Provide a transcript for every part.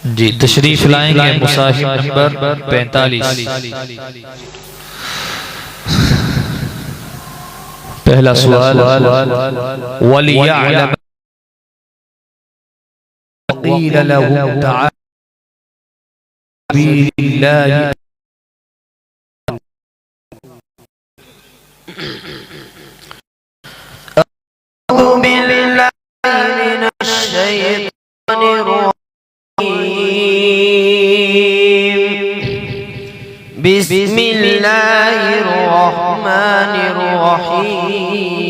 जी तशरीफ लाएंगे मुसाहिब नंबर 45। पहला सवाल वलियअलम क़ील लहुम तआलू बिल्लाहि أعوذ بالله من الشيطان الرجيم بسم الله الرحمن الرحيم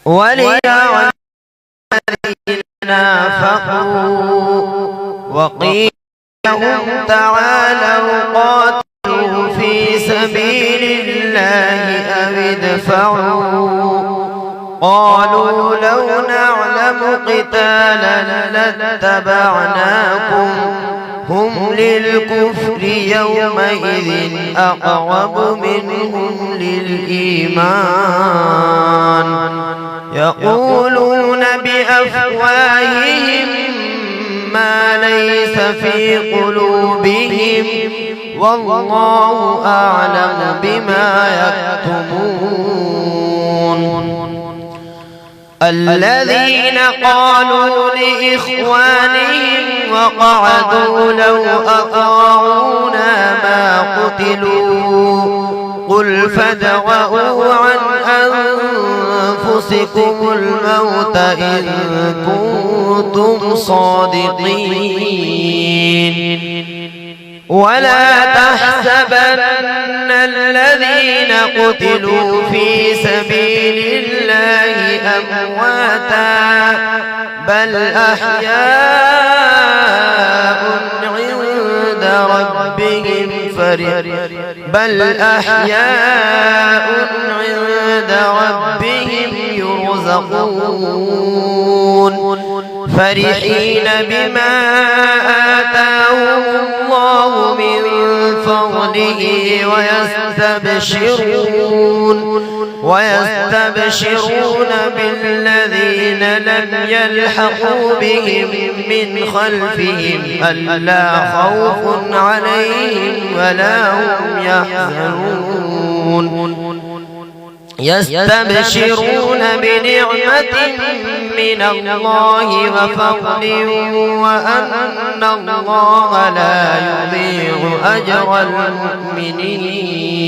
وليعلم الذين نافقوا وقيل لهم تعالوا قاتلوا في سبيل الله أو ادفعوا قالوا لو نعلم قتالا لاتبعناكم هم للكفر يومئذ أقرب منهم للإيمان يقولون بأفواههم ما ليس في قلوبهم والله أعلم بما يكتمون الذين قالوا لإخوانهم وقعدوا لو أطاعونا ما قتلوا قل فادرءوا عن أنفسكم الموت إن كنتم صادقين ولا تحسبن الذين قتلوا في سبيل الله أمواتا بل أحياء عند ربهم يرزقون فرحين بما آتاهم الله من فضله ويستبشرون بالذين لم يلحقوا بهم من خلفهم ألا خوف عليهم ولا هم يحزنون يستبشرون بنعمة من الله وفضل وأن الله لا يضيع أجر المؤمنين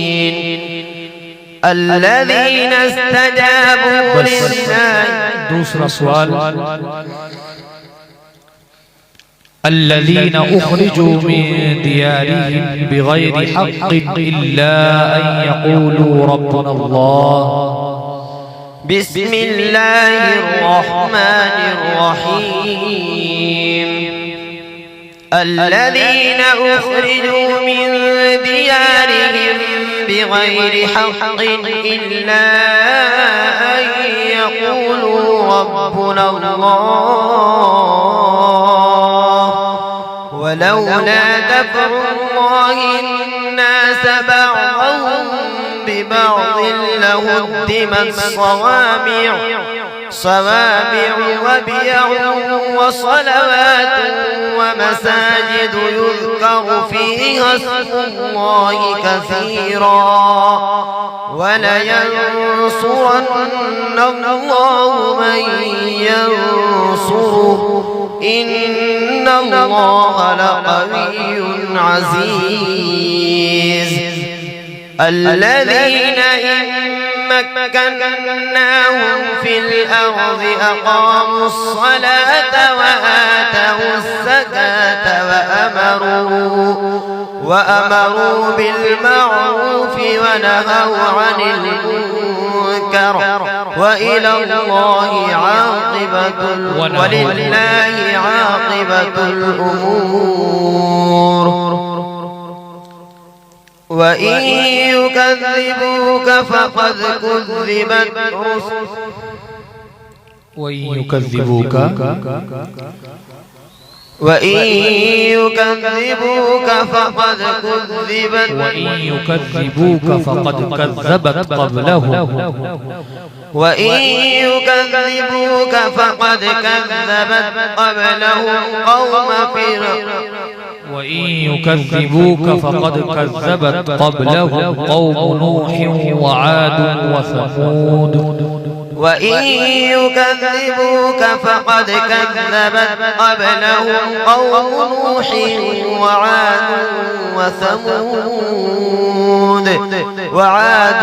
الذين استجابوا لله दूसरा सवाल الذين أخرجوا من ديارهم بغير حق إلا أن يقولوا ربنا الله بسم الله الرحمن الرحيم الذين أخرجوا من ديارهم بغير حق إلا أن يقولوا ربنا الله ولولا دفع الله الناس بعضهم ببعض لهدمت صوامع وبيع وصلوات ومساجد يذكر فيها اسم الله كثيرا ولينصرن الله من ينصره إن الله لقوي عزيز الذين إن مكناهم في الأرض أقاموا الصلاة وآتوا الزكاة وأمروا بالمعروف ونهوا عن المنكر ولله عاقبة الأمور وإن يكذبوك فقد كذبت رسل وإن يكذبوك فقد كذبت قبلهم وإن يكذبوك فقد كذبت قبلهم قوم فرعون وإن يكذبوك فقد كذبت قبلهم قوم نوح وعاد وثمود وإن يكذبوك فقد كذبت قبلهم قوم نوح وعاد وثمود وعاد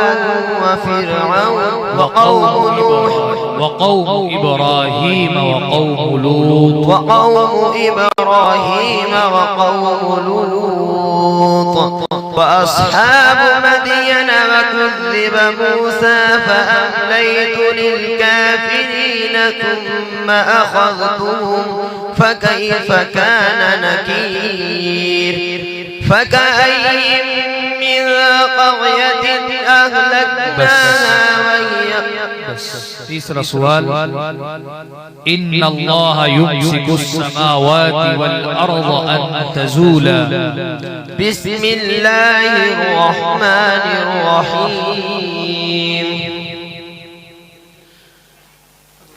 وفرعون وقوم نوح وقوم إبراهيم وقوم لوط وأصحاب مدين وكذب موسى فأمليت للكافرين ثم أخذتهم فكيف كان نكير فكأين من قرية أهلكناها وهي تيسرا سؤال إن الله يمسك السماوات والأرض أن تزولا بسم الله الرحمن الرحيم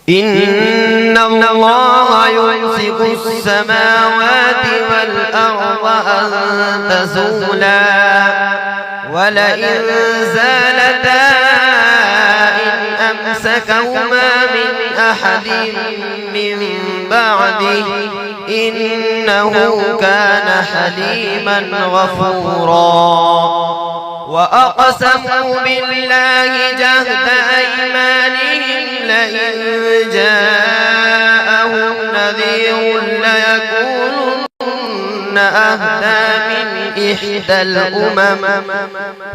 إن الله يمسك السماوات والأرض أن تزولا ولئن زالتا إن أمسكهما من أحد من بعده إنه كان حليما غفورا وأقسموا بالله جهد أيمانهم لئن جاءهم نذير ليكونن أهدى من إحدى الأمم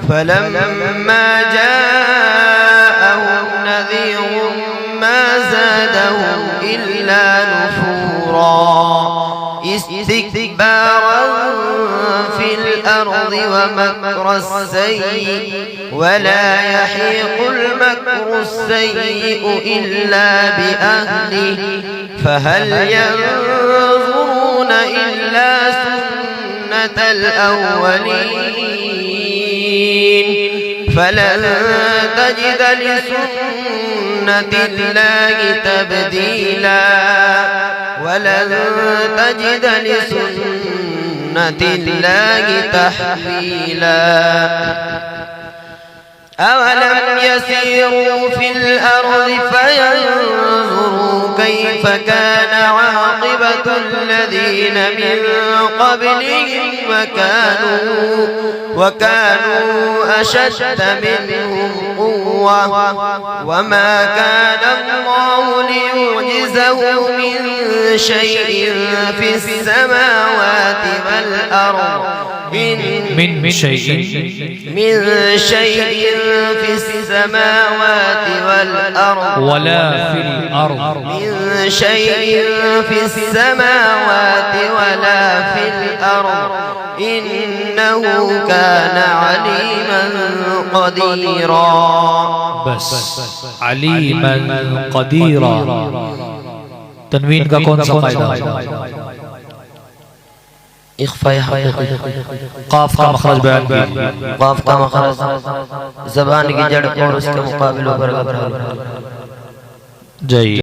فلما جاءهم نذير ما زادهم إلا نفورا استكبارا في الأرض ومكر السيء ولا يحيق المكر السيء إلا بأهله فهل ينظرون إلا سنة الأولين فلن تجد لسنة الله تبديلا ولن تجد لسنة الله تحويلا أولم يسيروا في الأرض فينظروا كيف كان عاقبة الذين من قبلهم وكانوا أشد منهم قوة وما كان الله ليعجزه من شيء في السماوات والأرض من شيء في السماوات والأرض ولا في الأرض من شيء في السماوات ولا في الأرض إنه كان عليما قديرا بس عليما قديرا تنوین کا کون سا فائدہ اخفاء حقیقی قاف کا مخرج بیان کیجئے قاف کا مخرج زبان کی جڑ اور اس کے مقابل پر جی